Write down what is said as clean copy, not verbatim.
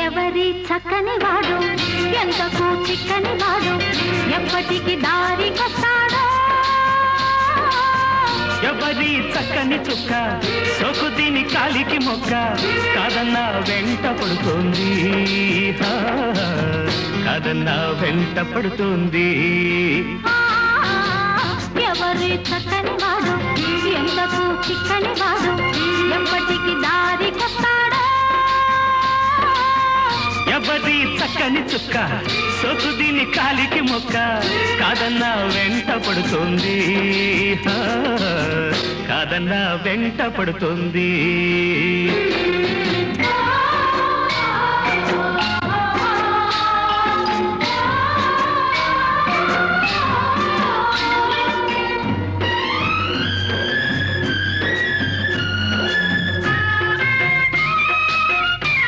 ఎవరి చక్కని వాడు ఎంతకు చిక్కని వాడు ఎప్పటికి దారికొస్తాడో ఎవరి చక్కని చుక్క సోకు దీని కాలికి మొక్క కాదన్నా వెంట పడుతోంది కాదన్నా వెంట పడుతోంది ఎవరి చక్కని వాడు ఎంతకు చిక్కని వాడు ఎప్పటికి దారికొస్తాడో ఎవరి చక్కని చుక్క సోకు దీని కాలికి మొక్క కాదన్నా వెంట పడుతోంది కాదన్నా వెంట పడుతోంది